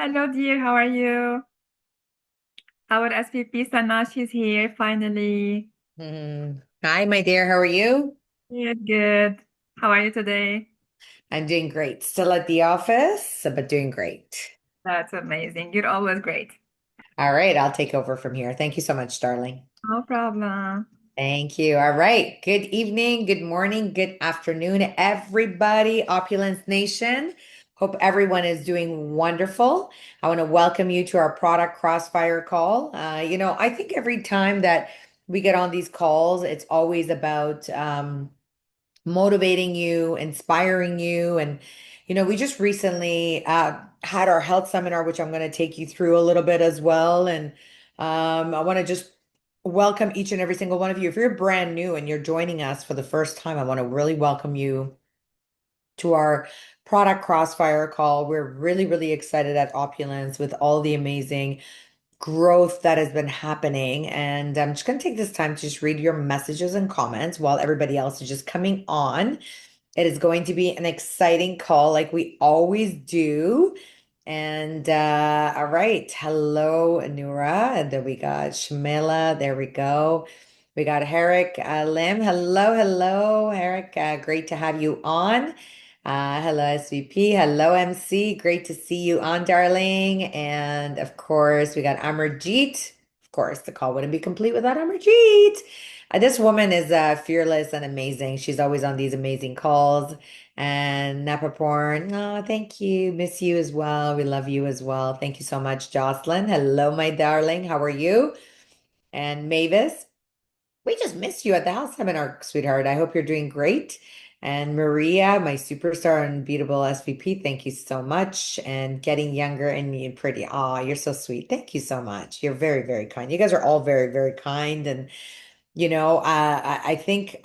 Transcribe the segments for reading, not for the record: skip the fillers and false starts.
Hello, dear. How are you? Our SVP Sana, she's here finally. Hi, my dear. How are you? Good, good. How are you today? I'm doing great. Still at the office, but doing great. That's amazing. You're always great. All right, I'll take over from here. Thank you so much, darling. No problem. Thank you. All right. Good evening, good morning, good afternoon, everybody, Opulence Nation. Hope everyone is doing wonderful. I want to welcome you to our product Crossfire call. I think every time that we get on these calls, it's always about motivating you, inspiring you. And, we just recently had our health seminar, which I'm going to take you through a little bit as well. And I want to just welcome each and every single one of you. If you're brand new and you're joining us for the first time, I want to really welcome you to our product Crossfire call. We're really, really excited at Opulence with all the amazing growth that has been happening. And I'm just going to take this time to just read your messages and comments while everybody else is just coming on. It is going to be an exciting call like we always do. And all right. Hello, Nura. And then we got Shamila. There we go. We got Herrick Lim. Hello, hello, Herrick. Great to have you on. Hello, SVP. Hello, MC. Great to see you on, darling. And of course, we got Amarjeet. Of course, the call wouldn't be complete without Amarjeet. This woman is fearless and amazing. She's always on these amazing calls. And Napaporn, oh, thank you. Miss you as well. We love you as well. Thank you so much, Jocelyn. Hello, my darling. How are you? And Mavis, we just missed you at the house seminar, sweetheart. I hope you're doing great. And Maria, my superstar and unbeatable SVP, thank you so much. And getting younger and pretty. Oh, you're so sweet. Thank you so much. You're very, very kind. You guys are all very, very kind. And I think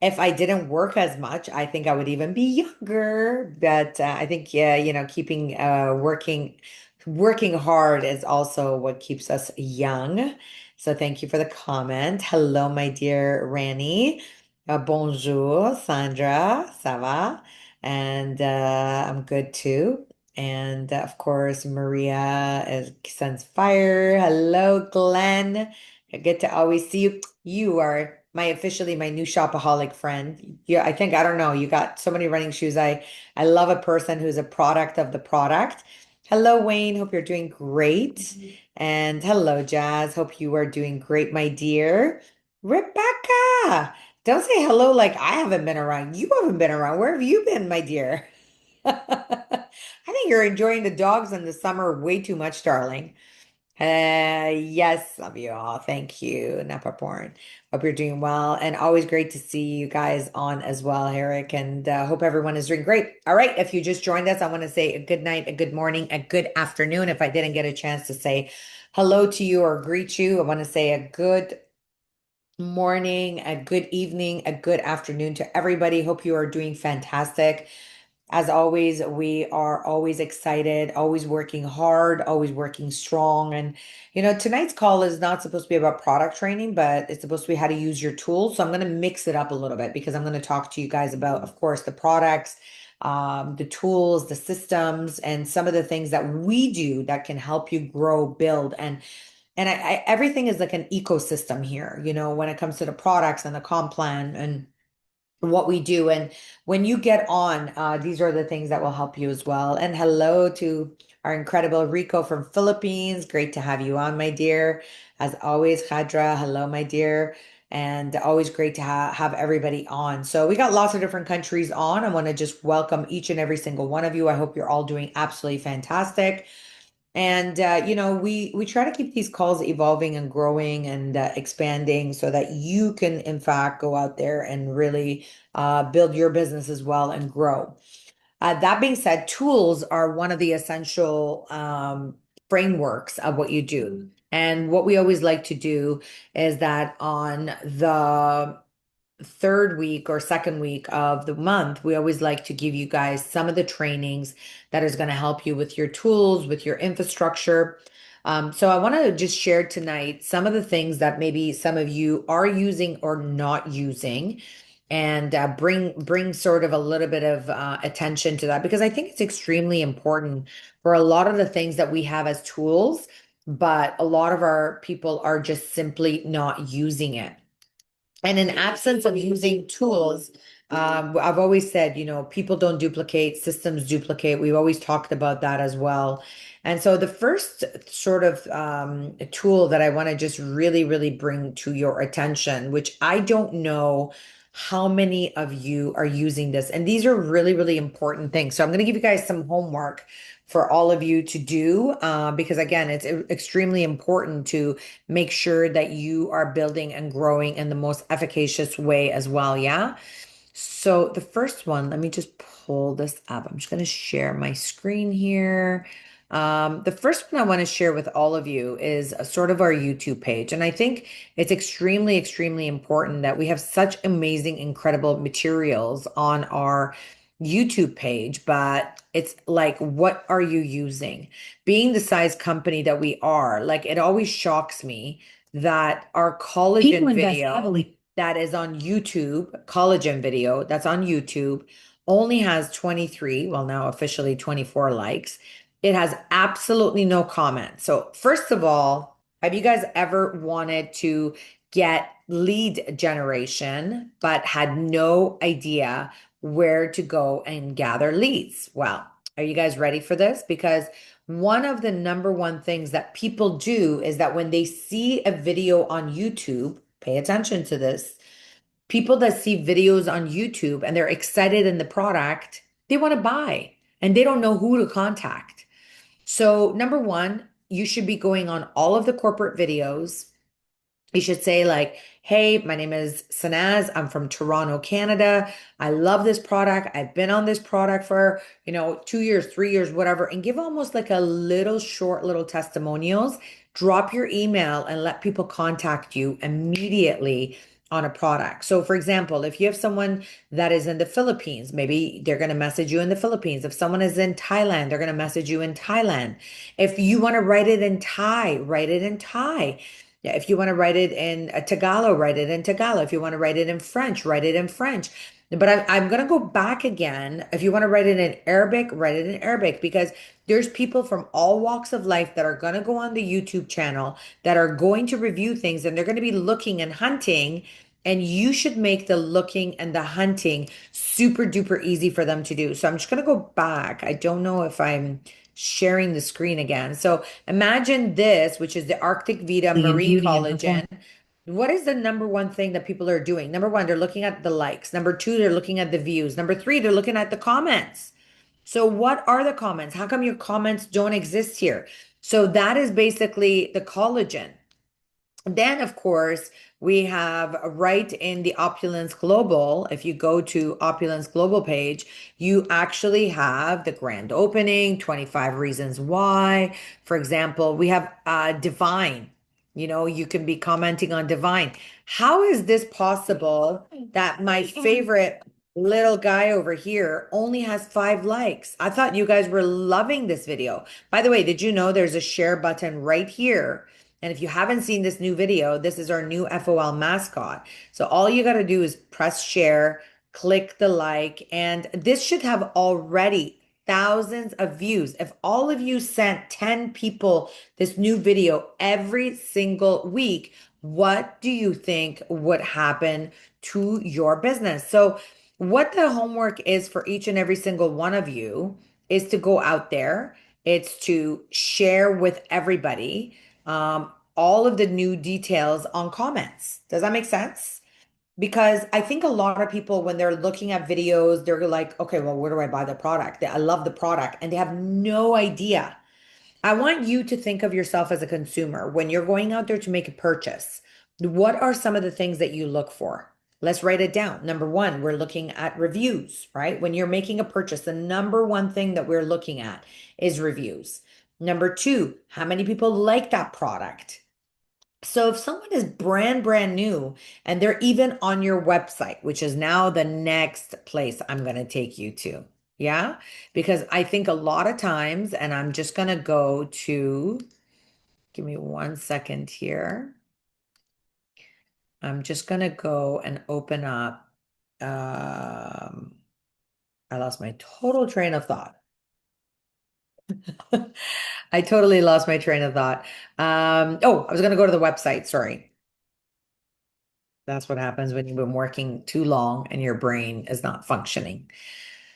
if I didn't work as much, I think I would even be younger. But I think, yeah, keeping working hard is also what keeps us young. So thank you for the comment. Hello, my dear Rani. Bonjour, Sandra. Ça va? And I'm good too. And of course, Maria sends fire. Hello, Glenn. I get to always see you. You are officially my new shopaholic friend. Yeah, I don't know. You got so many running shoes. I love a person who's a product of the product. Hello, Wayne. Hope you're doing great. And hello, Jazz. Hope you are doing great, my dear. Rebecca, don't say hello like I haven't been around. You haven't been around. Where have you been, my dear? I think you're enjoying the dogs in the summer way too much, darling. Yes, love you all. Thank you, Napa Porn. Hope you're doing well, and always great to see you guys on as well, Eric. And hope everyone is doing great. All right, if you just joined us, I want to say a good night, a good morning, a good afternoon. If I didn't get a chance to say hello to you or greet you, I want to say a good morning, a good evening, a good afternoon to everybody. Hope you are doing fantastic. As always, we are always excited, always working hard, always working strong. And, tonight's call is not supposed to be about product training, but it's supposed to be how to use your tools. So I'm going to mix it up a little bit because I'm going to talk to you guys about, of course, the products, the tools, the systems, and some of the things that we do that can help you grow, build, and everything is like an ecosystem here, when it comes to the products and the comp plan and what we do. And when you get on, these are the things that will help you as well. And hello to our incredible Rico from Philippines. Great to have you on, my dear. As always, Khadra, hello, my dear. And always great to have everybody on. So we got lots of different countries on. I want to just welcome each and every single one of you. I hope you're all doing absolutely fantastic. And we try to keep these calls evolving and growing and expanding so that you can, in fact, go out there and really build your business as well and grow. That being said, tools are one of the essential frameworks of what you do. And what we always like to do is that on the third week or second week of the month, we always like to give you guys some of the trainings that is going to help you with your tools, with your infrastructure. So I want to just share tonight some of the things that maybe some of you are using or not using and bring sort of a little bit of attention to that because I think it's extremely important for a lot of the things that we have as tools, but a lot of our people are just simply not using it. And in absence of using tools, I've always said, people don't duplicate, systems duplicate. We've always talked about that as well. And so the first sort of tool that I want to just really, really bring to your attention, which I don't know how many of you are using this. And these are really, really important things. So I'm going to give you guys some homework for all of you to do because again, it's extremely important to make sure that you are building and growing in the most efficacious way as well. Yeah. So the first one, let me just pull this up. I'm just going to share my screen here. The first one I want to share with all of you is a sort of our YouTube page. And I think it's extremely, extremely important that we have such amazing, incredible materials on our YouTube page, but it's like, what are you using? Being the size company that we are, like, it always shocks me that our People collagen invest video heavily. that is on YouTube, collagen video that's on YouTube, only has 23, well, now officially 24 likes. It has absolutely no comments. So, first of all, have you guys ever wanted to get lead generation but had no idea where to go and gather leads? Well, are you guys ready for this? Because one of the number one things that people do is that when they see a video on YouTube, pay attention to this. People that see videos on YouTube and they're excited in the product, they want to buy and they don't know who to contact. So, number one, you should be going on all of the corporate videos. You should say, like, hey, my name is Sanaz. I'm from Toronto, Canada. I love this product. I've been on this product for, 2 years, 3 years, whatever, and give almost like a little short little testimonials. Drop your email and let people contact you immediately on a product. So, for example, if you have someone that is in the Philippines, maybe they're going to message you in the Philippines. If someone is in Thailand, they're going to message you in Thailand. If you want to write it in Thai, write it in Thai. Yeah, if you want to write it in Tagalog, write it in Tagalog. If you want to write it in French, write it in French. But I'm going to go back again. If you want to write it in Arabic, write it in Arabic because there's people from all walks of life that are going to go on the YouTube channel that are going to review things and they're going to be looking and hunting. And you should make the looking and the hunting super duper easy for them to do. So I'm just going to go back. I don't know if I'm sharing the screen again. So imagine this, which is the Arctic Vita In Marine beauty and performance. Collagen. What is the number one thing that people are doing? Number one, they're looking at the likes. Number two, they're looking at the views. Number three, they're looking at the comments. So what are the comments? How come your comments don't exist here? So that is basically the collagen. Then, of course, we have right in the Opulence Global. If you go to Opulence Global page, you actually have the grand opening, 25 reasons why. For example, we have Divine. You can be commenting on Divine. How is this possible that my favorite little guy over here only has 5 likes? I thought you guys were loving this video. By the way, did you know there's a share button right here? And if you haven't seen this new video, this is our new FOL mascot. So all you got to do is press share, click the like, and this should have already thousands of views. If all of you sent 10 people this new video every single week, what do you think would happen to your business? So what the homework is for each and every single one of you is to go out there. It's to share with everybody all of the new details on comments. Does that make sense? Because I think a lot of people, when they're looking at videos, they're like, okay, well, where do I buy the product? I love the product, and they have no idea. I want you to think of yourself as a consumer when you're going out there to make a purchase. What are some of the things that you look for? Let's write it down. Number one, we're looking at reviews, right? When you're making a purchase, the number one thing that we're looking at is reviews. Number two, how many people like that product? So if someone is brand new and they're even on your website, which is now the next place I'm going to take you to. Yeah. Because I think a lot of times, and I'm just going to go to, give me 1 second here. I'm just going to go and open up. Um, I lost my total train of thought. I totally lost my train of thought. Oh, I was going to go to the website. Sorry. That's what happens when you've been working too long and your brain is not functioning.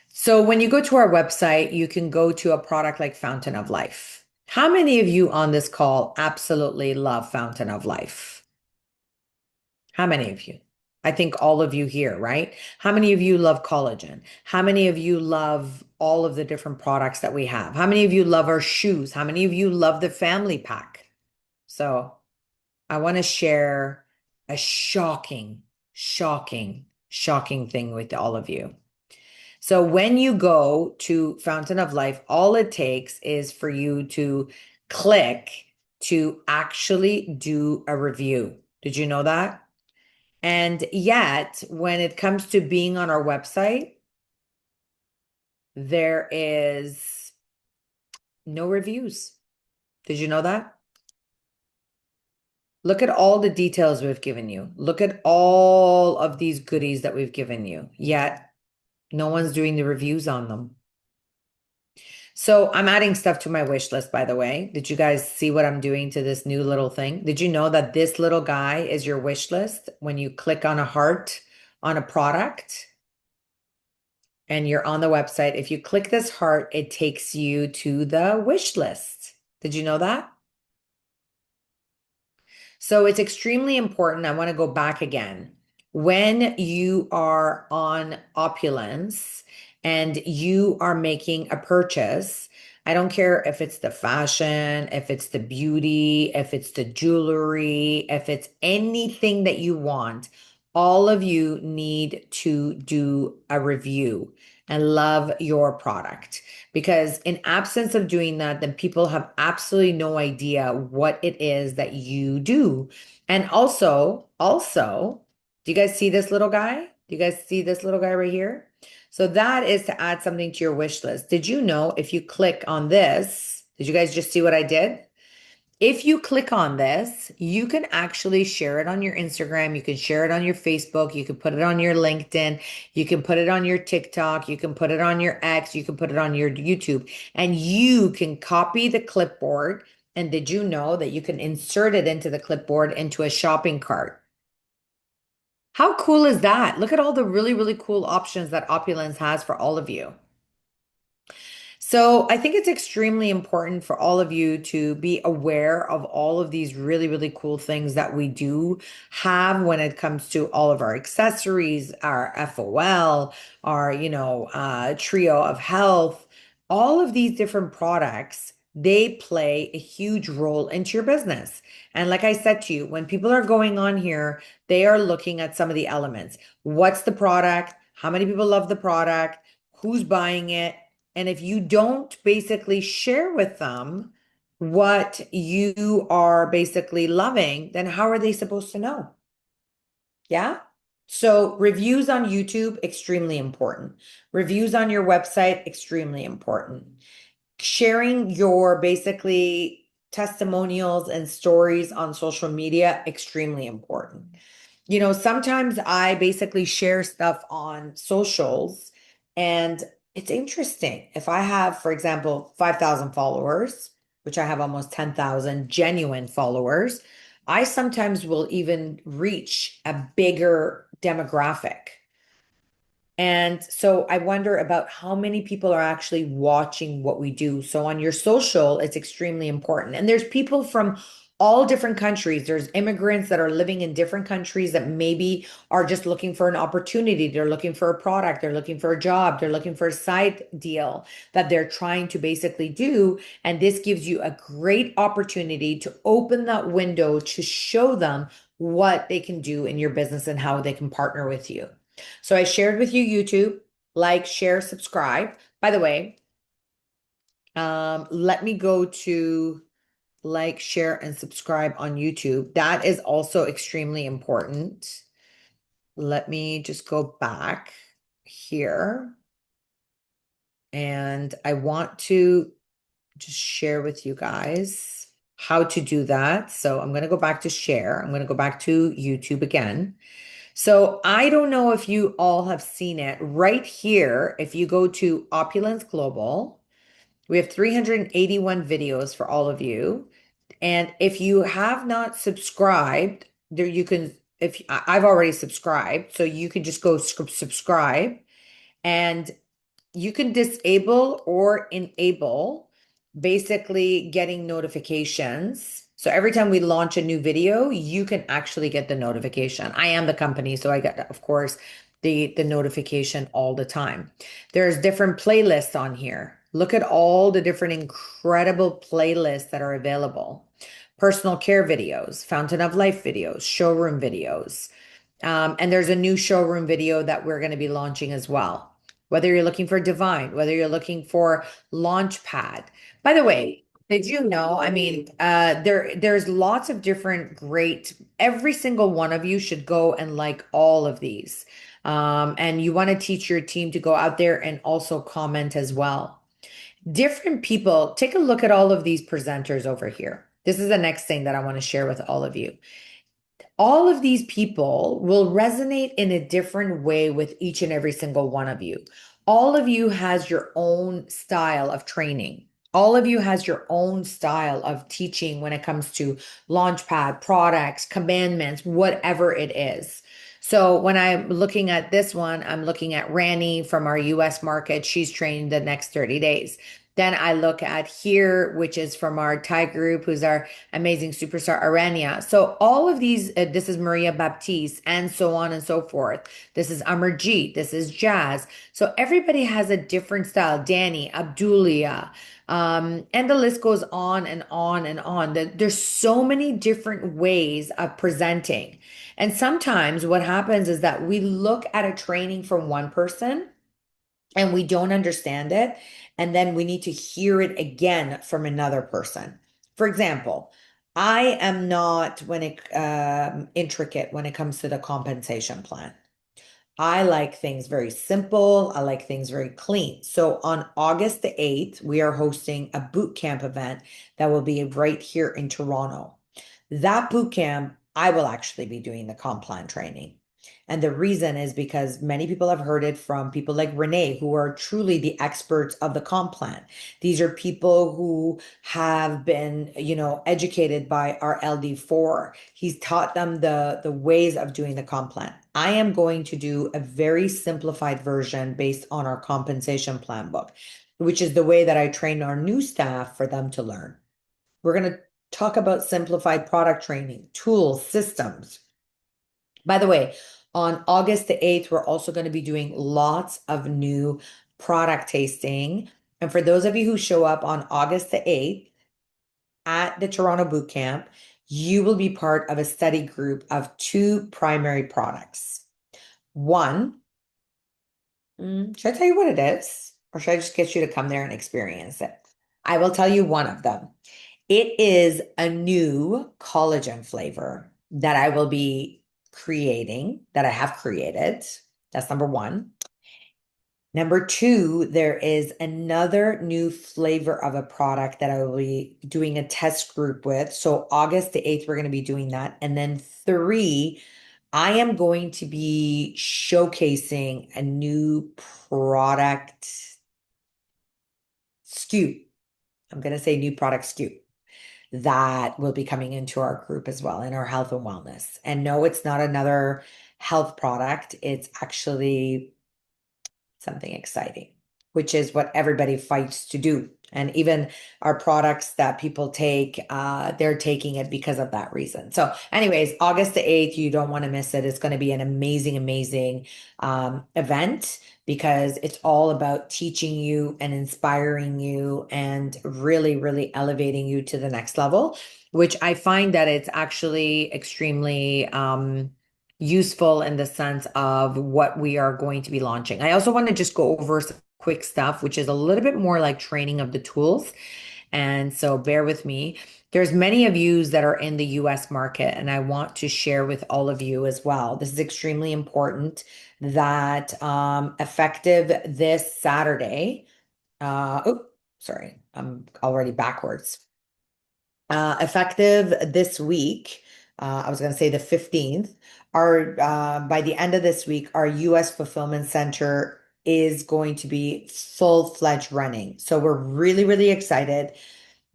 So when you go to our website, you can go to a product like Fountain of Life. How many of you on this call absolutely love Fountain of Life? How many of you? I think all of you here, right? How many of you love collagen? How many of you love all of the different products that we have? How many of you love our shoes? How many of you love the family pack? So I want to share a shocking thing with all of you. So when you go to Fountain of Life, all it takes is for you to click to actually do a review. Did you know that? And yet, when it comes to being on our website, there is no reviews. Did you know that? Look at all the details we've given you. Look at all of these goodies that we've given you. Yet, no one's doing the reviews on them. So I'm adding stuff to my wish list, by the way. Did you guys see what I'm doing to this new little thing? Did you know that this little guy is your wish list? When you click on a heart on a product and you're on the website, if you click this heart, it takes you to the wish list. Did you know that? So it's extremely important. I want to go back again. When you are on Opulence and you are making a purchase, I don't care if it's the fashion, if it's the beauty, if it's the jewelry, if it's anything that you want, all of you need to do a review and love your product. Because in absence of doing that, then people have absolutely no idea what it is that you do. And also, do you guys see this little guy? Do you guys see this little guy right here? So that is to add something to your wish list. Did you know if you click on this, did you guys just see what I did? If you click on this, you can actually share it on your Instagram. You can share it on your Facebook. You can put it on your LinkedIn. You can put it on your TikTok. You can put it on your X. You can put it on your YouTube. And you can copy the clipboard. And did you know that you can insert it into the clipboard into a shopping cart? How cool is that? Look at all the really, really cool options that Opulence has for all of you. So I think it's extremely important for all of you to be aware of all of these really, really cool things that we do have when it comes to all of our accessories, our FOL, our, trio of health, all of these different products, they play a huge role into your business. And like I said to you, when people are going on here, they are looking at some of the elements. What's the product? How many people love the product? Who's buying it? And if you don't basically share with them what you are basically loving, then how are they supposed to know? Yeah. So reviews on YouTube, extremely important. Reviews on your website, extremely important. Sharing your basically testimonials and stories on social media, extremely important. Sometimes I basically share stuff on socials and it's interesting. If I have, for example, 5,000 followers, which I have almost 10,000 genuine followers, I sometimes will even reach a bigger demographic. And so I wonder about how many people are actually watching what we do. So on your social, it's extremely important. And there's people from all different countries. There's immigrants that are living in different countries that maybe are just looking for an opportunity. They're looking for a product. They're looking for a job. They're looking for a side deal that they're trying to basically do. And this gives you a great opportunity to open that window to show them what they can do in your business and how they can partner with you. So I shared with you YouTube, like, share, subscribe. By the way, let me go to like, share, and subscribe on YouTube. That is also extremely important. Let me just go back here. And I want to just share with you guys how to do that. So I'm going to go back to share. I'm going to go back to YouTube again. So I don't know if you all have seen it right here. If you go to Opulence Global, we have 381 videos for all of you. And if you have not subscribed, there you can, if I've already subscribed, so you can just go subscribe and you can disable or enable basically getting notifications. So every time we launch a new video, you can actually get the notification. I am the company, so I get, of course, the notification all the time. There's different playlists on here. Look at all the different incredible playlists that are available. Personal care videos, fountain of life videos, showroom videos. And there's a new showroom video that we're going to be launching as well. Whether you're looking for Divine, whether you're looking for Launchpad. By the way, did you know? I mean, there's lots of different great. Every single one of you should go and like all of these. And you want to teach your team to go out there and also comment as well. Different people, take a look at all of these presenters over here. This is the next thing that I want to share with all of you. All of these people will resonate in a different way with each and every single one of you. All of you has your own style of training. All of you has your own style of teaching when it comes to launchpad, products, commandments, whatever it is. So when I'm looking at this one, I'm looking at Rani from our US market. She's trained the next 30 days. Then I look at here, which is from our Thai group, who's our amazing superstar Arania. So all of these, this is Maria Baptiste, and so on and so forth. This is Amarjeet. This is Jazz. So everybody has a different style. Danny, Abdulia, and the list goes on and on and on. There's so many different ways of presenting. And sometimes what happens is that we look at a training from one person and we don't understand it. And then we need to hear it again from another person. For example, I am not when it intricate when it comes to the compensation plan. I like things very simple. I like things very clean. So on August the 8th, we are hosting a boot camp event that will be right here in Toronto. That boot camp, I will actually be doing the comp plan training. And the reason is because many people have heard it from people like Renee, who are truly the experts of the comp plan. These are people who have been, educated by our LD4. He's taught them the ways of doing the comp plan. I am going to do a very simplified version based on our compensation plan book, which is the way that I train our new staff for them to learn. We're going to talk about simplified product training, tools, systems. By the way, on August the 8th, we're also going to be doing lots of new product tasting. And for those of you who show up on August the 8th at the Toronto Boot Camp, you will be part of a study group of two primary products. One, should I tell you what it is? Or should I just get you to come there and experience it? I will tell you one of them. It is a new collagen flavor that I will be creating, that I have created. That's number one. Number two, there is another new flavor of a product that I will be doing a test group with. So August the 8th, we're going to be doing that. And then three, I am going to be showcasing a new product SKU. I'm going to say new product SKU that will be coming into our group as well in our health and wellness. And no, it's not another health product. It's actually something exciting, which is what everybody fights to do. And even our products that people take, they're taking it because of that reason. So, anyways, August the 8th, you don't want to miss it. It's going to be an amazing, amazing event because it's all about teaching you and inspiring you and really, really elevating you to the next level, which I find that it's actually extremely useful in the sense of what we are going to be launching. I also want to just go over some quick stuff, which is a little bit more like training of the tools. And so bear with me. There's many of you that are in the US market, and I want to share with all of you as well. This is extremely important that effective this Saturday, sorry, I'm already backwards. Effective this week, I was going to say the 15th. Our By the end of this week, our US fulfillment center is going to be full-fledged running. So we're really, really excited.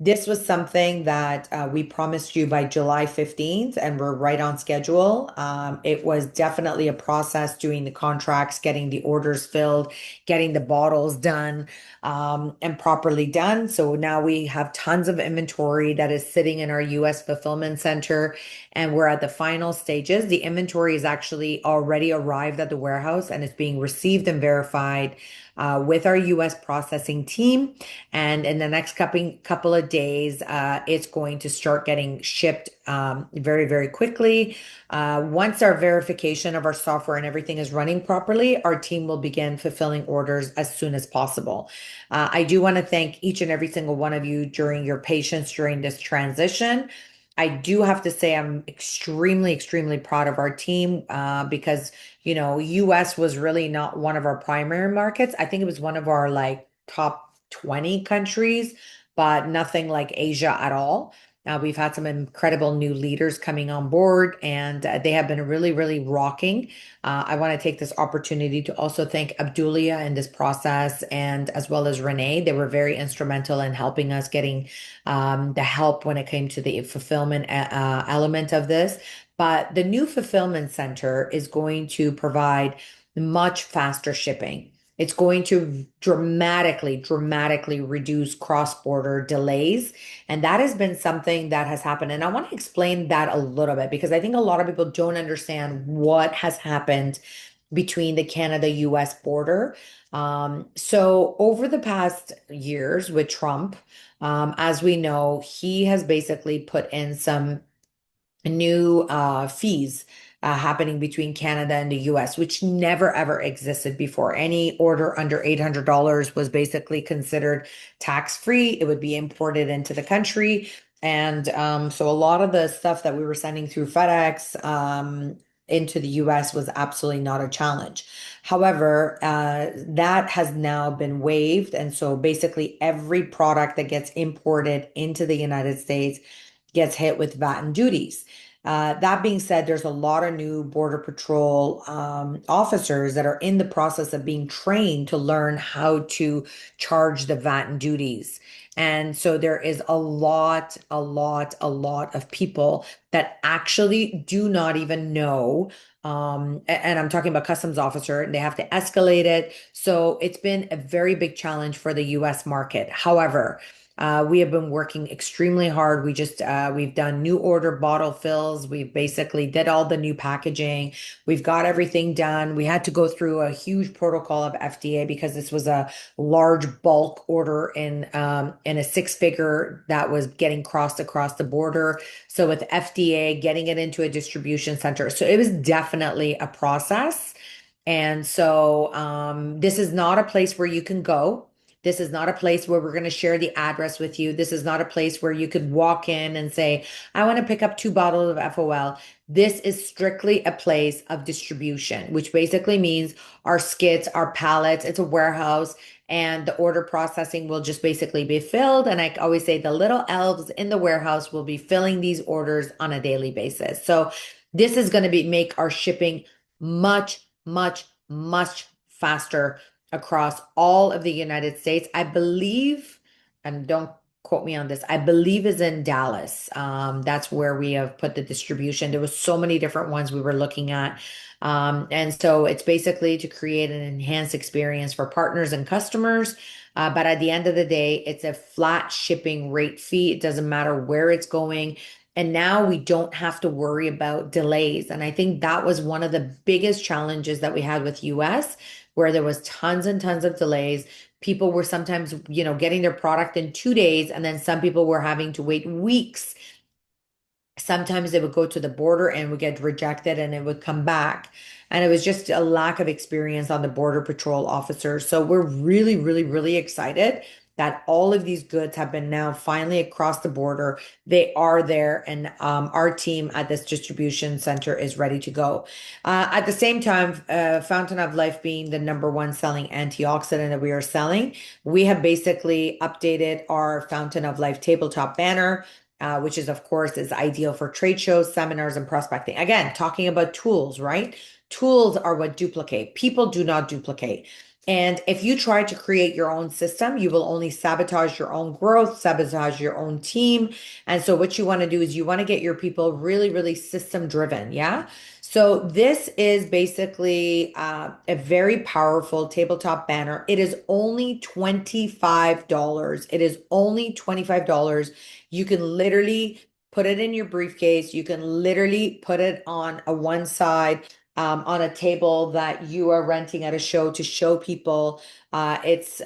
This was something that we promised you by July 15th, and we're right on schedule. It was definitely a process doing the contracts, getting the orders filled, getting the bottles done, and properly done. So now we have tons of inventory that is sitting in our US fulfillment center, and we're at the final stages. The inventory is actually already arrived at the warehouse and it's being received and verified with our US processing team. And in the next couple of days, it's going to start getting shipped very, very quickly. Once our verification of our software and everything is running properly, our team will begin fulfilling orders as soon as possible. I do want to thank each and every single one of you during your patience during this transition. I do have to say I'm extremely, extremely proud of our team because, US was really not one of our primary markets. I think it was one of our like top 20 countries, but nothing like Asia at all. We've had some incredible new leaders coming on board, and they have been really, really rocking. I want to take this opportunity to also thank Abdulia in this process, and as well as Renee. They were very instrumental in helping us getting the help when it came to the fulfillment element of this. But the new fulfillment center is going to provide much faster shipping. It's going to dramatically, dramatically reduce cross-border delays. And that has been something that has happened. And I want to explain that a little bit because I think a lot of people don't understand what has happened between the Canada-US border. So over the past years with Trump, as we know, he has basically put in some new fees happening between Canada and the US, which never ever existed before. Any order under $800 was basically considered tax free. It would be imported into the country. And so a lot of the stuff that we were sending through FedEx into the US was absolutely not a challenge. However, that has now been waived. And so basically every product that gets imported into the United States gets hit with VAT and duties. That being said, there's a lot of new Border Patrol officers that are in the process of being trained to learn how to charge the VAT and duties. And so there is a lot of people that actually do not even know. And I'm talking about customs officer, and they have to escalate it. So it's been a very big challenge for the US market. However, we have been working extremely hard. We've done new order bottle fills. We've basically did all the new packaging. We've got everything done. We had to go through a huge protocol of FDA because this was a large bulk order in a six-figure that was getting crossed across the border. So with FDA getting it into a distribution center. So it was definitely a process. And so this is not a place where you can go. This is not a place where we're going to share the address with you. This is not a place where you could walk in and say, I want to pick up 2 bottles of FOL. This is strictly a place of distribution, which basically means our skits, our pallets, it's a warehouse, and the order processing will just basically be filled. And I always say the little elves in the warehouse will be filling these orders on a daily basis. So this is going to make our shipping much, much, much faster across all of the United States. I believe, and don't quote me on this, I believe is in Dallas. That's where we have put the distribution. There was so many different ones we were looking at. And so it's basically to create an enhanced experience for partners and customers. But at the end of the day, it's a flat shipping rate fee. It doesn't matter where it's going. And now we don't have to worry about delays. And I think that was one of the biggest challenges that we had with US, where there was tons and tons of delays. People were sometimes, getting their product in 2 days, and then some people were having to wait weeks. Sometimes they would go to the border and would get rejected and it would come back. And it was just a lack of experience on the Border Patrol officers. So we're really, really, really excited that all of these goods have been now finally across the border. They are there, and our team at this distribution center is ready to go. At the same time, Fountain of Life being the number one selling antioxidant that we are selling, we have basically updated our Fountain of Life tabletop banner. which is, of course, is ideal for trade shows, seminars, and prospecting. Again, talking about tools, right? Tools are what duplicate. People do not duplicate. And if you try to create your own system, you will only sabotage your own growth, sabotage your own team. And so, what you want to do is you want to get your people really, really system driven. Yeah. So, this is basically a very powerful tabletop banner. It is only $25. It is only $25. You can literally put it in your briefcase. You can literally put it on a one side on a table that you are renting at a show to show people. It's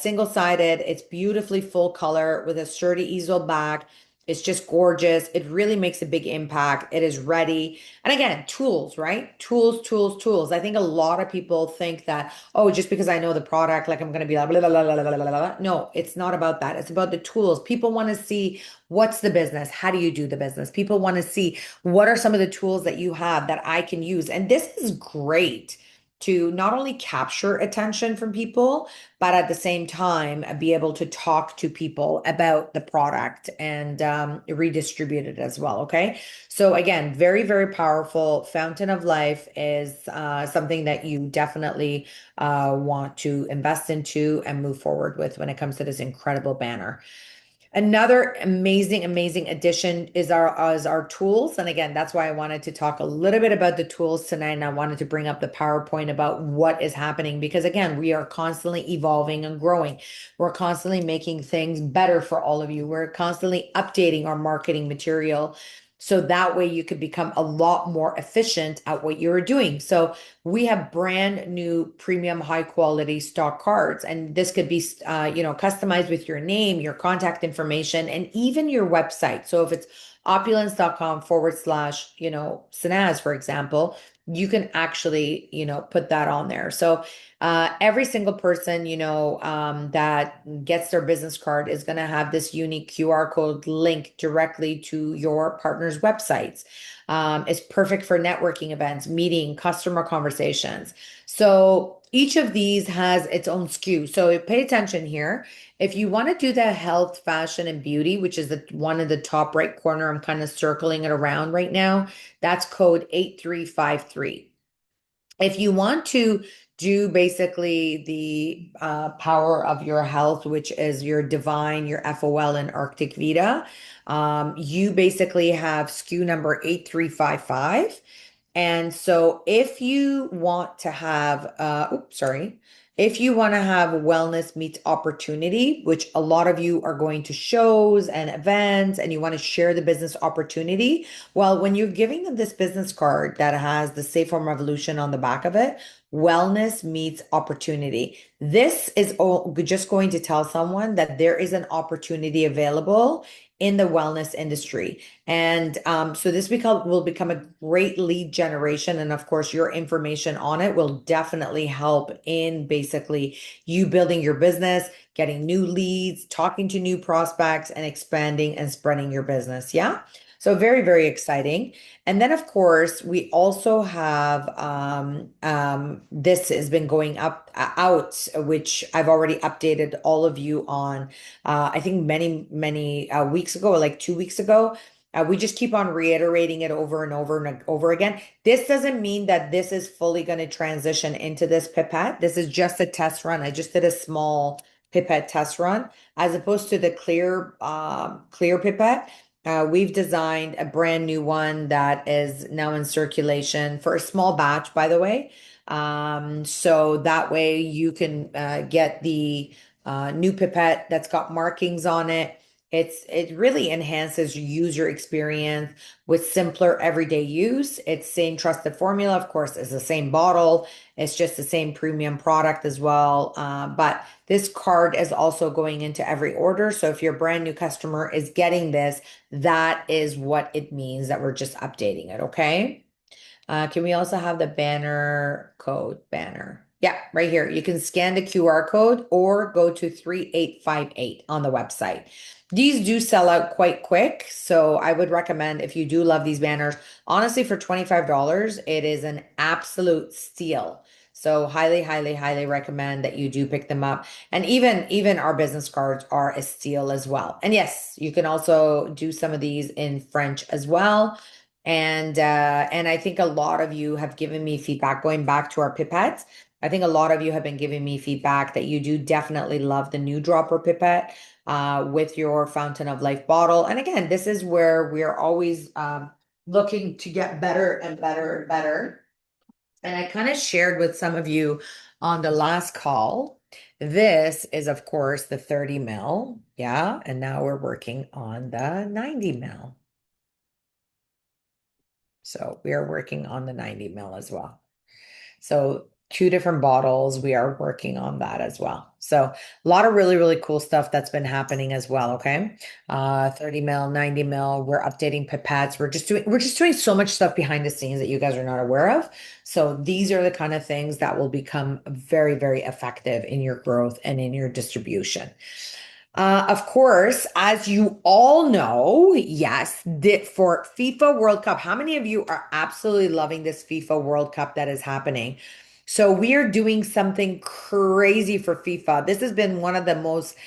single-sided. It's beautifully full color with a sturdy easel back. It's just gorgeous. It really makes a big impact. It is ready. And again, tools, right? Tools, tools, tools. I think a lot of people think that, oh, just because I know the product, like I'm going to be like, blah, blah, blah, blah, blah, blah, blah. No, it's not about that. It's about the tools. People want to see what's the business? How do you do the business? People want to see what are some of the tools that you have that I can use. And this is great to not only capture attention from people, but at the same time be able to talk to people about the product and redistribute it as well. Okay. So again, very, very powerful. Fountain of Life is something that you definitely want to invest into and move forward with when it comes to this incredible banner. Another amazing, amazing addition is our tools. And again, that's why I wanted to talk a little bit about the tools tonight. And I wanted to bring up the PowerPoint about what is happening because again, we are constantly evolving and growing. We're constantly making things better for all of you. We're constantly updating our marketing material. So that way you could become a lot more efficient at what you're doing. So we have brand new premium high quality stock cards, and this could be customized with your name, your contact information, and even your website. So if it's opulence.com/, Sanaz, for example, you can actually, put that on there. So every single person, that gets their business card is going to have this unique QR code link directly to your partner's websites. It's perfect for networking events, meeting, customer conversations. So each of these has its own SKU. So pay attention here. If you want to do the health, fashion, and beauty, which is the one in the top right corner, I'm kind of circling it around right now. That's code 8353. If you want to do basically the power of your health, which is your divine, your FOL, and Arctic Vita, you basically have SKU number 8355. And so if you want to have, if you want to have wellness meets opportunity, which a lot of you are going to shows and events and you want to share the business opportunity, well, when you're giving them this business card that has the Safe Home Revolution on the back of it, wellness meets opportunity. This is just going to tell someone that there is an opportunity available in the wellness industry. And so this will become a great lead generation. And of course, your information on it will definitely help in basically you building your business, getting new leads, talking to new prospects, and expanding and spreading your business. Yeah. So very, very exciting. And then, of course, we also have this has been going out, which I've already updated all of you on. I think many, many weeks ago, or like 2 weeks ago. We just keep on reiterating it over and over and over again. This doesn't mean that this is fully going to transition into this pipette. This is just a test run. I just did a small pipette test run as opposed to the clear pipette. We've designed a brand new one that is now in circulation for a small batch, by the way. So that way you can get the new pipette that's got markings on it. It really enhances user experience with simpler everyday use. It's same trusted formula, of course, it's the same bottle. It's just the same premium product as well. But this card is also going into every order. So if your brand new customer is getting this, that is what it means that we're just updating it. Okay. Can we also have the banner code banner? Yeah, right here. You can scan the QR code or go to 3858 on the website. These do sell out quite quick. So I would recommend if you do love these banners, honestly, for $25, it is an absolute steal. So highly, highly, highly recommend that you do pick them up. And even our business cards are a steal as well. And yes, you can also do some of these in French as well. And I think a lot of you have given me feedback going back to our pipettes. I think a lot of you have been giving me feedback that you do definitely love the new dropper pipette with your Fountain of Life bottle. And again, this is where we're always looking to get better and better and better. And I kind of shared with some of you on the last call. This is, of course, the 30 mil. Yeah. And now we're working on the 90 mil. So we are working on the 90 mil as well. So two different bottles. We are working on that as well. So a lot of really, really cool stuff that's been happening as well. Okay. 30 mil, 90 mil. We're updating pipettes. We're just doing so much stuff behind the scenes that you guys are not aware of. So these are the kind of things that will become very, very effective in your growth and in your distribution. Of course, as you all know, yes, for FIFA World Cup, how many of you are absolutely loving this FIFA World Cup that is happening? So we are doing something crazy for FIFA. This has been one of the most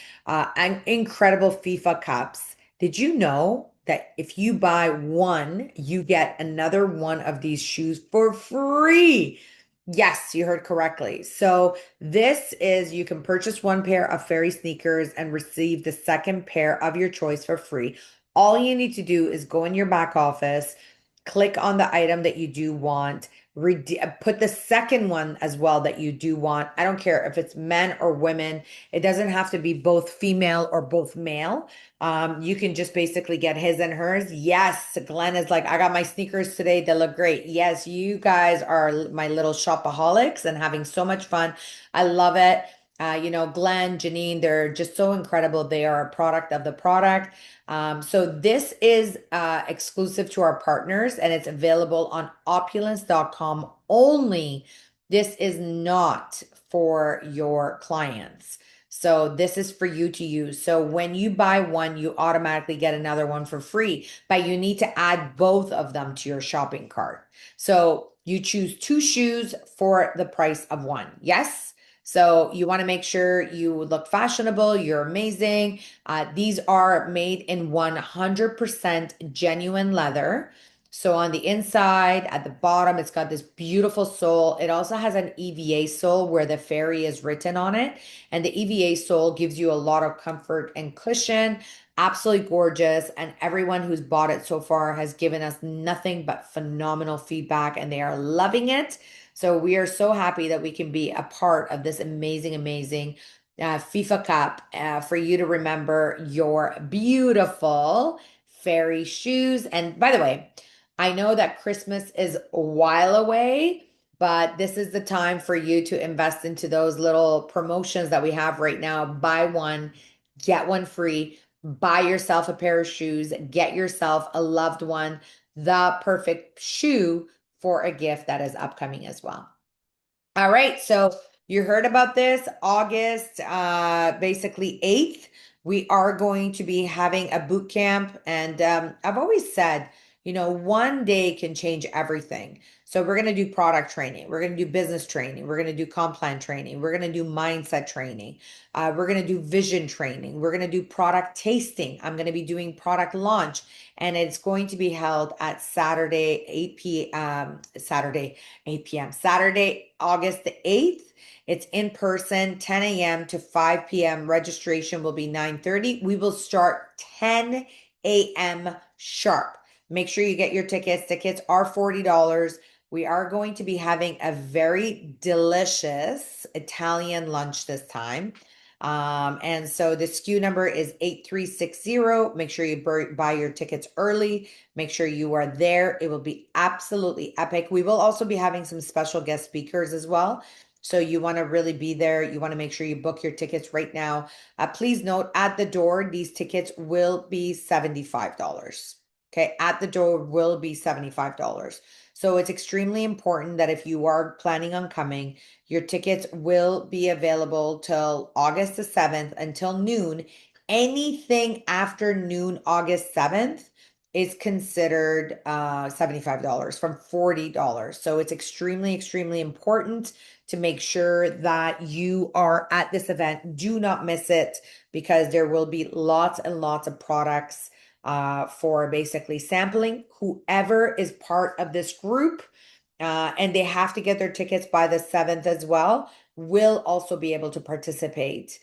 incredible FIFA Cups. Did you know that if you buy one, you get another one of these shoes for free? Yes, you heard correctly. So this is you can purchase one pair of FERI sneakers and receive the second pair of your choice for free. All you need to do is go in your back office, click on the item that you do want, put the second one as well that you do want. I don't care if it's men or women. It doesn't have to be both female or both male. You can just basically get his and hers. Yes, Glenn is like, I got my sneakers today. They look great. Yes, you guys are my little shopaholics and having so much fun. I love it. Glenn, Janine, they're just so incredible. They are a product of the product. So this is exclusive to our partners and it's available on opulence.com only. This is not for your clients. So this is for you to use. So when you buy one, you automatically get another one for free, but you need to add both of them to your shopping cart. So you choose two shoes for the price of one. Yes. So you want to make sure you look fashionable, you're amazing. These are made in 100% genuine leather. So on the inside, at the bottom, it's got this beautiful sole. It also has an EVA sole where the FERI is written on it. And the EVA sole gives you a lot of comfort and cushion. Absolutely gorgeous. And everyone who's bought it so far has given us nothing but phenomenal feedback and they are loving it. So we are so happy that we can be a part of this amazing, amazing FIFA Cup for you to remember your beautiful FERI shoes. And by the way, I know that Christmas is a while away, but this is the time for you to invest into those little promotions that we have right now. Buy one, get one free. Buy yourself a pair of shoes, get yourself a loved one, the perfect shoe for a gift that is upcoming as well. All right, so you heard about this August, basically 8th. We are going to be having a boot camp, and I've always said, one day can change everything. So we're going to do product training, we're going to do business training, we're going to do comp plan training, we're going to do mindset training, we're going to do vision training, we're going to do product tasting. I'm going to be doing product launch, and it's going to be held at Saturday, 8 p.m. Saturday, August the 8th. It's in person, 10 a.m. to 5 p.m. Registration will be 9:30. We will start 10 a.m. sharp. Make sure you get your tickets. Tickets are $40. We are going to be having a very delicious Italian lunch this time. And so the SKU number is 8360. Make sure you buy your tickets early. Make sure you are there. It will be absolutely epic. We will also be having some special guest speakers as well. So you want to really be there. You want to make sure you book your tickets right now. Please note at the door, these tickets will be $75. Okay, at the door will be $75. So it's extremely important that if you are planning on coming, your tickets will be available till August the 7th until noon. Anything after noon, August 7th, is considered $75 from $40. So it's extremely, extremely important to make sure that you are at this event. Do not miss it because there will be lots and lots of products for basically sampling. Whoever is part of this group, and they have to get their tickets by the 7th as well, will also be able to participate.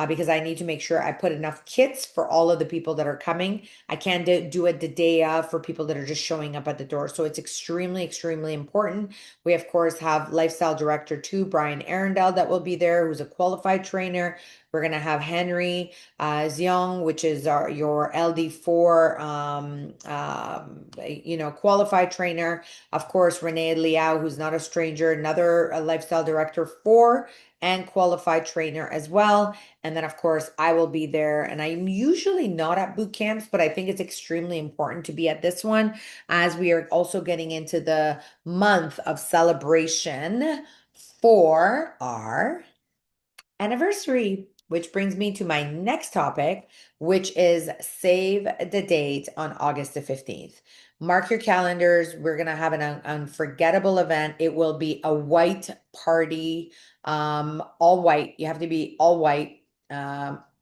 Because I need to make sure I put enough kits for all of the people that are coming. I can't do it the day of for people that are just showing up at the door. So it's extremely, extremely important. We, of course, have Lifestyle Director 2, Brian Arundel, that will be there, who's a qualified trainer. We're going to have Henry Xiong, which is your LD4, qualified trainer. Of course, Renee Liao, who's not a stranger, another lifestyle director for and qualified trainer as well. And then, of course, I will be there. And I'm usually not at boot camps, but I think it's extremely important to be at this one as we are also getting into the month of celebration for our anniversary, which brings me to my next topic, which is save the date on August the 15th. Mark your calendars. We're going to have an unforgettable event. It will be a white party, all white. You have to be all white.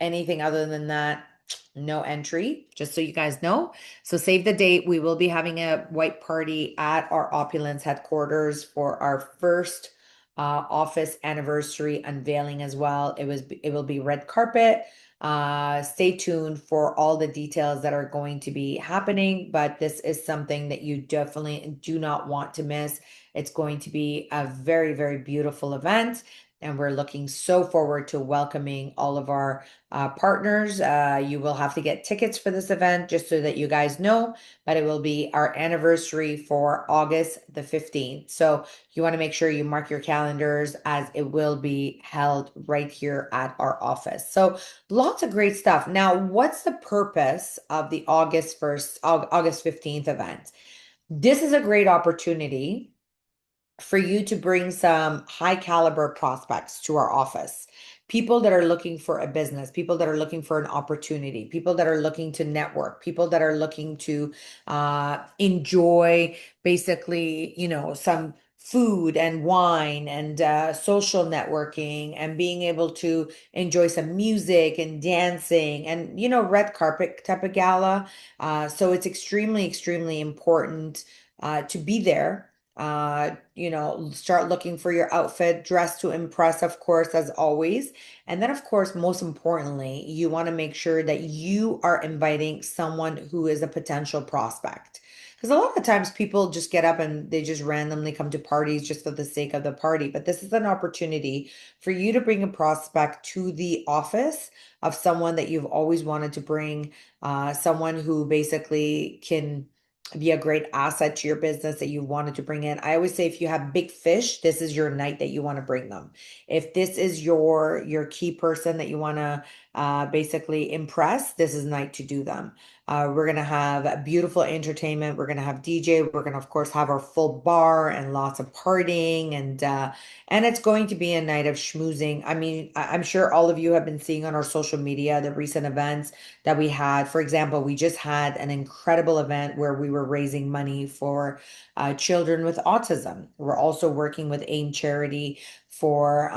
Anything other than that, no entry, just so you guys know. So save the date. We will be having a white party at our Opulence headquarters for our first office anniversary unveiling as well. It will be red carpet. Stay tuned for all the details that are going to be happening, but this is something that you definitely do not want to miss. It's going to be a very, very beautiful event. And we're looking so forward to welcoming all of our partners. You will have to get tickets for this event just so that you guys know, but it will be our anniversary for August the 15th. So you want to make sure you mark your calendars as it will be held right here at our office. So lots of great stuff. Now, what's the purpose of the August 15th event? This is a great opportunity for you to bring some high caliber prospects to our office. People that are looking for a business, people that are looking for an opportunity, people that are looking to network, people that are looking to enjoy basically, some food and wine and social networking and being able to enjoy some music and dancing and, red carpet type of gala. So it's extremely, extremely important to be there. Start looking for your outfit, dress to impress, of course, as always. And then, of course, most importantly, you want to make sure that you are inviting someone who is a potential prospect. Because a lot of times people just get up and they just randomly come to parties just for the sake of the party. But this is an opportunity for you to bring a prospect to the office of someone that you've always wanted to bring, someone who basically can be a great asset to your business that you wanted to bring in. I always say if you have big fish, this is your night that you want to bring them. If this is your key person that you want to basically impress, this is the night to do them. We're gonna have beautiful entertainment. We're gonna have DJ. We're gonna of course have our full bar and lots of partying and it's going to be a night of schmoozing. I mean, I'm sure all of you have been seeing on our social media the recent events that we had. For example, we just had an incredible event where we were raising money for children with autism. We're also working with AIM Charity for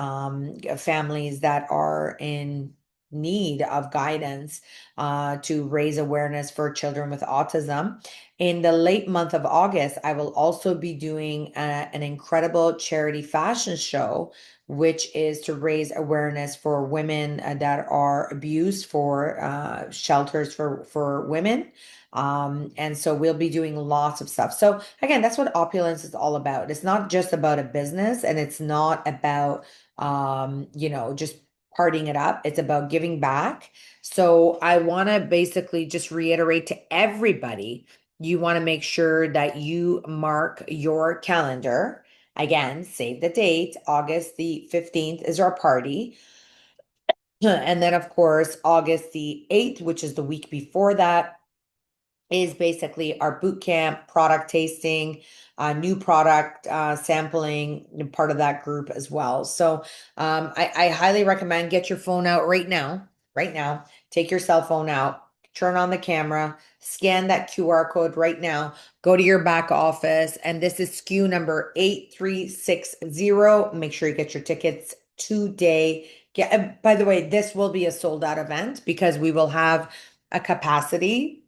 families that are in need of guidance to raise awareness for children with autism. In the late month of August, I will also be doing an incredible charity fashion show, which is to raise awareness for women that are abused, for shelters for women. And so we'll be doing lots of stuff. So again, that's what Opulence is all about. It's not just about a business and it's not about just partying it up. It's about giving back. So I want to basically just reiterate to everybody, you want to make sure that you mark your calendar. Again, save the date. August the 15th is our party. And then, of course, August the 8th, which is the week before that, is basically our boot camp, product tasting, new product sampling, part of that group as well. So I highly recommend get your phone out right now, take your cell phone out. turn on the camera, scan that QR code right now, go to your back office, and this is SKU number 8360. Make sure you get your tickets today. By the way, this will be a sold out event because we will have a capacity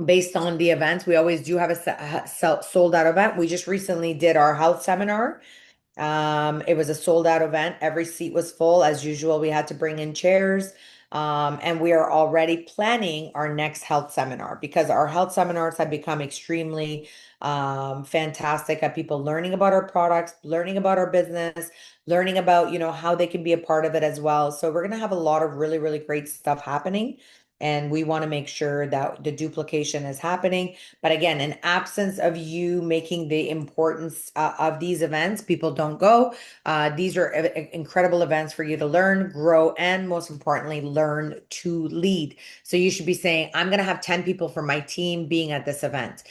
based on the events. We always do have a sold out event. We just recently did our health seminar. It was a sold out event. Every seat was full. As usual, we had to bring in chairs. And we are already planning our next health seminar because our health seminars have become extremely fantastic at people learning about our products, learning about our business, learning about, how they can be a part of it as well. So we're going to have a lot of really, really great stuff happening. And we want to make sure that the duplication is happening. But again, in absence of you making the importance of these events, people don't go. These are incredible events for you to learn, grow, and most importantly, learn to lead. So you should be saying, I'm going to have 10 people from my team being at this event.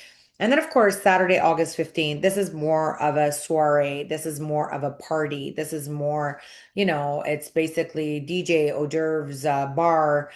And then, of course, Saturday, August 15th, this is more of a soiree. This is more of a party. This is more, it's basically DJ, hors d'oeuvres, bar,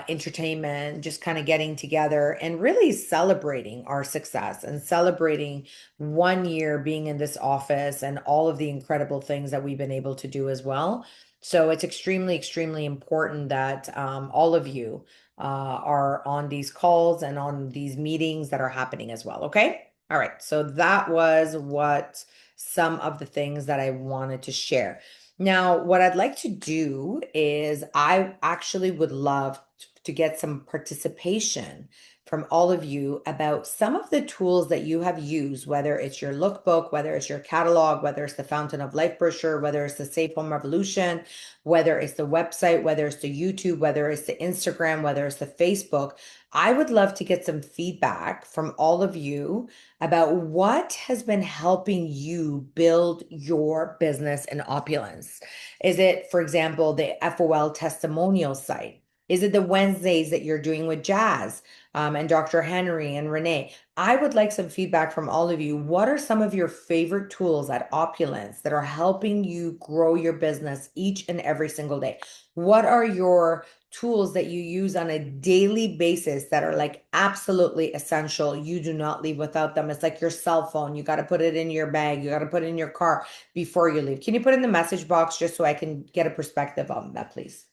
entertainment, just kind of getting together and really celebrating our success and celebrating 1 year being in this office and all of the incredible things that we've been able to do as well. So it's extremely, extremely important that all of you are on these calls and on these meetings that are happening as well. Okay. All right. So that was what some of the things that I wanted to share. Now, what I'd like to do is I actually would love to get some participation from all of you about some of the tools that you have used, whether it's your lookbook, whether it's your catalog, whether it's the Fountain of Life brochure, whether it's the Safe Home Revolution, whether it's the website, whether it's the YouTube, whether it's the Instagram, whether it's the Facebook. I would love to get some feedback from all of you about what has been helping you build your business in Opulence. Is it, for example, the FOL testimonial site? Is it the Wednesdays that you're doing with Jazz and Dr. Henry and Renee? I would like some feedback from all of you. What are some of your favorite tools at Opulence that are helping you grow your business each and every single day? What are your tools that you use on a daily basis that are like absolutely essential? You do not leave without them. It's like your cell phone. You got to put it in your bag. You got to put it in your car before you leave. Can you put in the message box just so I can get a perspective on that, please?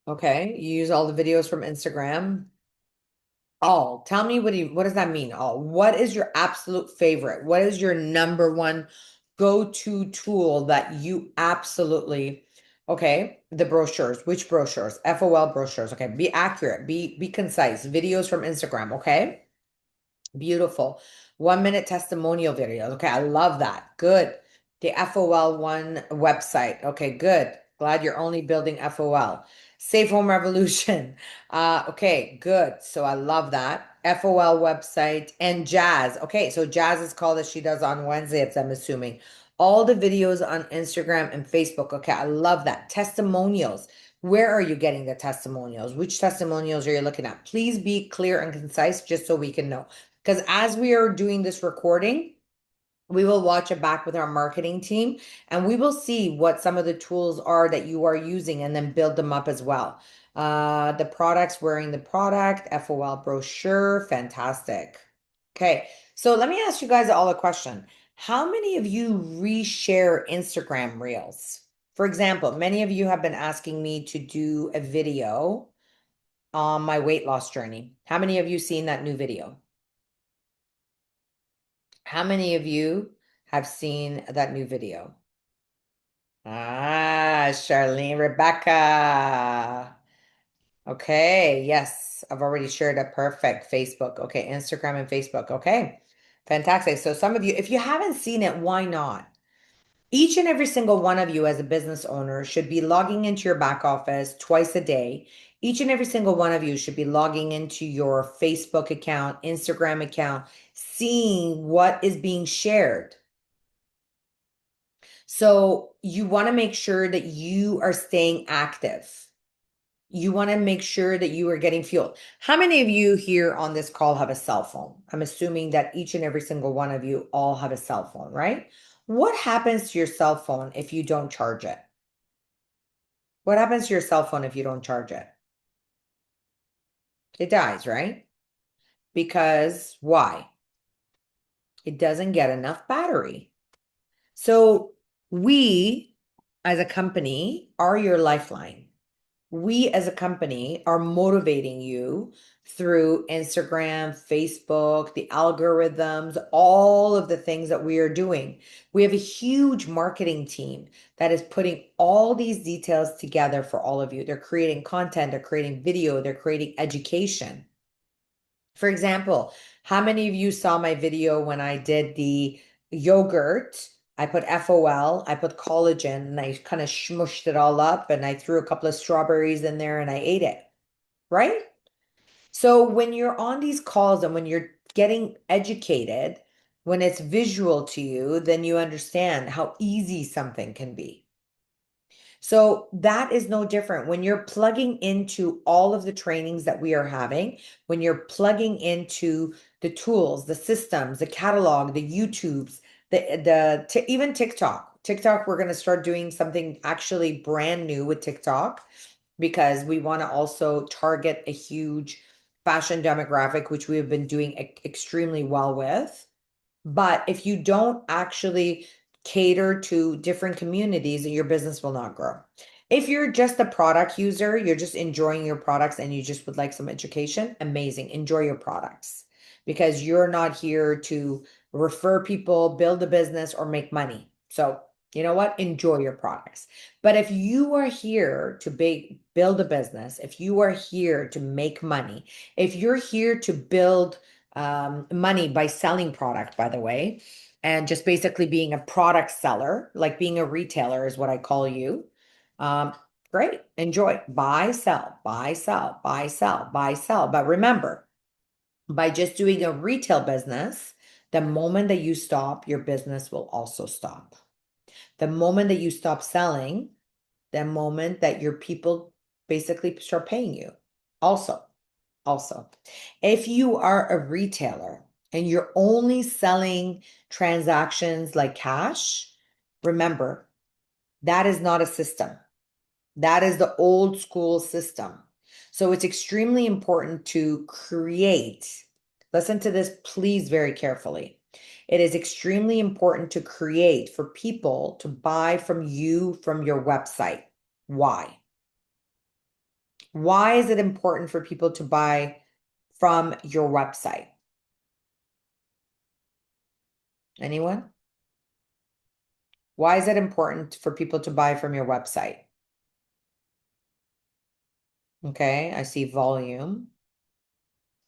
Okay, you use all the videos from Instagram. All. Tell me what does that mean? All. What is your absolute favorite? What is your number one go-to tool that you absolutely, okay, the brochures. Which brochures? FOL brochures. Okay, be accurate, be concise. Videos from Instagram, okay? Beautiful. 1 minute testimonial videos. Okay, I love that. Good. The FOL one website. Okay, good. Glad you're only building FOL. Safe Home Revolution. Okay, good. So I love that. FOL website and Jazz. Okay, so Jazz is called as she does on Wednesdays, I'm assuming. All the videos on Instagram and Facebook. Okay, I love that. Testimonials. Where are you getting the testimonials? Which testimonials are you looking at? Please be clear and concise just so we can know. Because as we are doing this recording, we will watch it back with our marketing team and we will see what some of the tools are that you are using and then build them up as well. The products, wearing the product, FOL brochure, fantastic. Okay, so let me ask you guys all a question. How many of you reshare Instagram reels? For example, many of you have been asking me to do a video on my weight loss journey. How many of you seen that new video? How many of you have seen that new video? Ah, Charlene, Rebecca. Okay, yes, I've already shared a perfect Facebook. Okay, Instagram and Facebook. Okay, fantastic. So some of you, if you haven't seen it, why not? Each and every single one of you as a business owner should be logging into your back office twice a day. Each and every single one of you should be logging into your Facebook account, Instagram account, seeing what is being shared. So you want to make sure that you are staying active. You want to make sure that you are getting fueled. How many of you here on this call have a cell phone? I'm assuming that each and every single one of you all have a cell phone, right? What happens to your cell phone if you don't charge it? What happens to your cell phone if you don't charge it? It dies, right? Because why? It doesn't get enough battery. So we as a company are your lifeline. We as a company are motivating you through Instagram, Facebook, the algorithms, all of the things that we are doing. We have a huge marketing team that is putting all these details together for all of you. They're creating content, they're creating video, they're creating education. For example, how many of you saw my video when I did the yogurt? I put FOL, I put collagen, and I kind of smushed it all up and I threw a couple of strawberries in there and I ate it, right? So when you're on these calls and when you're getting educated, when it's visual to you, then you understand how easy something can be. So that is no different. When you're plugging into all of the trainings that we are having, when you're plugging into the tools, the systems, the catalog, the YouTubes, even TikTok. TikTok, we're going to start doing something actually brand new with TikTok because we want to also target a huge fashion demographic, which we have been doing extremely well with. But if you don't actually cater to different communities, your business will not grow. If you're just a product user, you're just enjoying your products and you just would like some education, amazing. Enjoy your products because you're not here to refer people, build a business, or make money. So, you know what? Enjoy your products. But if you are here to build a business, if you are here to make money, if you're here to build money by selling product, by the way, and just basically being a product seller, like being a retailer is what I call you. Um, Great, enjoy, buy, sell, buy, sell, buy, sell, buy, sell. But remember, by just doing a retail business, the moment that you stop, your business will also stop. The moment that you stop selling, the moment that your people basically start paying you. Also, if you are a retailer and you're only selling transactions like cash, remember, that is not a system. That is the old school system. So it's extremely important to create. Listen to this, please, very carefully. It is extremely important to create for people to buy from you from your website. Why? Why is it important for people to buy from your website? Anyone? Why is it important for people to buy from your website? Okay, I see volume.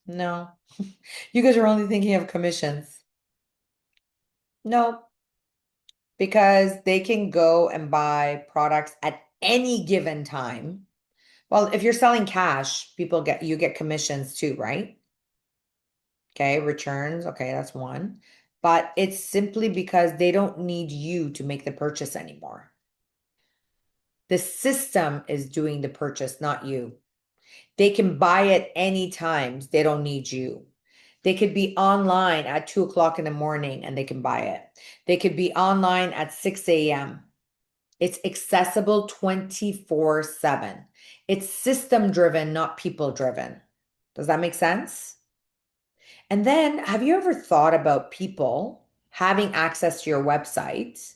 No, you guys are only thinking of commissions. No, because they can go and buy products at any given time. Well, if you're selling cash, you get commissions too, right? Okay, returns. Okay, that's one. But it's simply because they don't need you to make the purchase anymore. The system is doing the purchase, not you. They can buy it any times. They don't need you. They could be online at 2 o'clock in the morning and they can buy it. They could be online at 6 a.m. It's accessible 24/7. It's system driven, not people driven. Does that make sense? And then have you ever thought about people having access to your website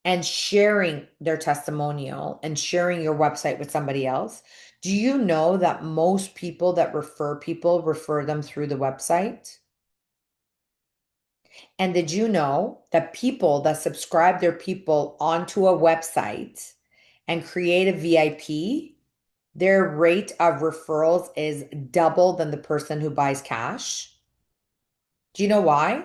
and sharing their testimonial and sharing your website with somebody else? Do you know that most people that refer people refer them through the website? And did you know that people that subscribe their people onto a website and create a VIP, their rate of referrals is double than the person who buys cash? Do you know why?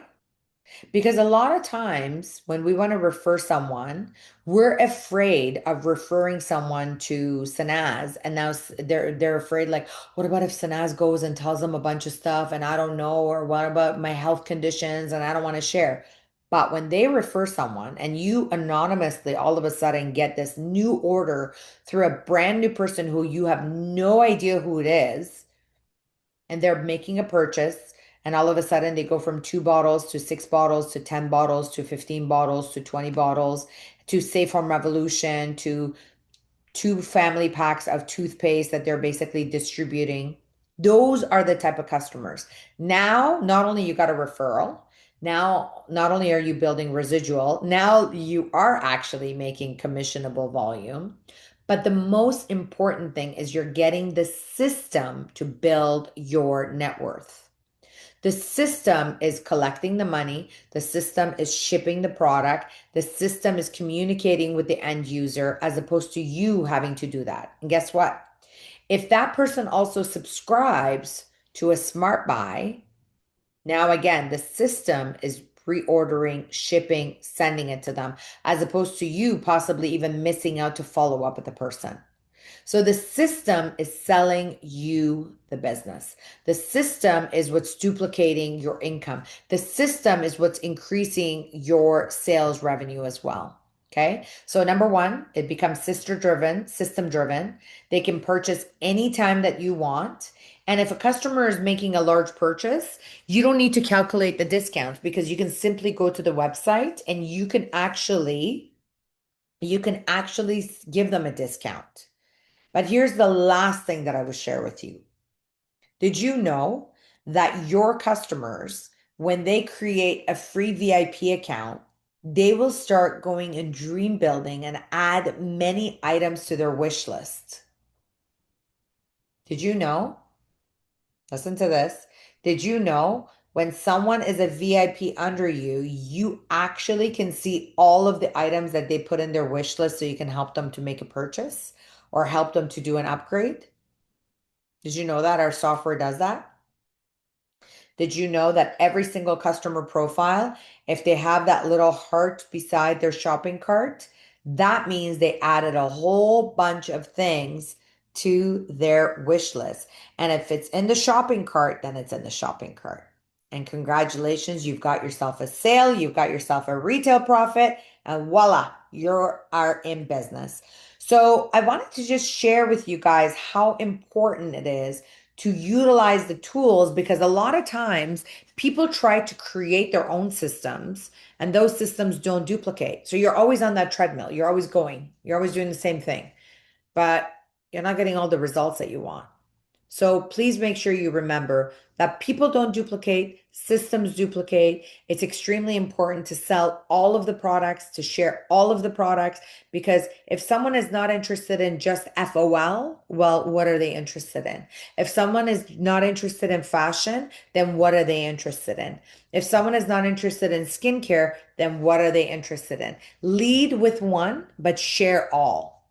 Because a lot of times when we want to refer someone, we're afraid of referring someone to Sanaz, and now they're afraid like, what about if Sanaz goes and tells them a bunch of stuff and I don't know, or what about my health conditions and I don't want to share. But when they refer someone and you anonymously all of a sudden get this new order through a brand new person who you have no idea who it is, and they're making a purchase and all of a sudden they go from 2 bottles to 6 bottles to 10 bottles to 15 bottles to 20 bottles to Safe Home Revolution to 2 family packs of toothpaste that they're basically distributing. Those are the type of customers. Now, not only you got a referral, now not only are you building residual, now you are actually making commissionable volume. But the most important thing is you're getting the system to build your net worth. The system is collecting the money. The system is shipping the product. The system is communicating with the end user as opposed to you having to do that. And guess what? If that person also subscribes to a smart buy, now again, the system is pre-ordering, shipping, sending it to them, as opposed to you possibly even missing out to follow up with the person. So the system is selling you the business. The system is what's duplicating your income. The system is what's increasing your sales revenue as well. Okay. So number one, it becomes sister driven, system driven. They can purchase anytime that you want. And if a customer is making a large purchase, you don't need to calculate the discount because you can simply go to the website and you can actually give them a discount. But here's the last thing that I will share with you. Did you know that your customers, when they create a free VIP account, they will start going and dream building and add many items to their wish list? Did you know? Listen to this. Did you know when someone is a VIP under you, you actually can see all of the items that they put in their wish list so you can help them to make a purchase or help them to do an upgrade? Did you know that our software does that? Did you know that every single customer profile, if they have that little heart beside their shopping cart, that means they added a whole bunch of things to their wish list. And if it's in the shopping cart, then it's in the shopping cart. And congratulations, you've got yourself a sale, you've got yourself a retail profit, and voila, you are in business. So I wanted to just share with you guys how important it is to utilize the tools because a lot of times people try to create their own systems and those systems don't duplicate. So you're always on that treadmill. You're always going, you're always doing the same thing, but you're not getting all the results that you want. So please make sure you remember that people don't duplicate, systems duplicate. It's extremely important to sell all of the products, to share all of the products, because if someone is not interested in just FOL, well, what are they interested in? If someone is not interested in fashion, then what are they interested in? If someone is not interested in skincare, then what are they interested in? Lead with one, but share all.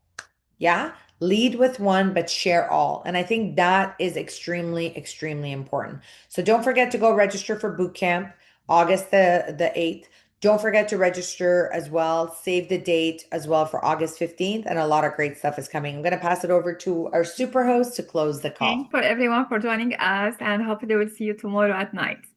Yeah. Lead with one, but share all. And I think that is extremely, extremely important. So don't forget to go register for boot camp, August the 8th. Don't forget to register as well. Save the date as well for August 15th. And a lot of great stuff is coming. I'm going to pass it over to our super host to close the Thanks call. for everyone for joining us and hopefully we'll see you tomorrow at night.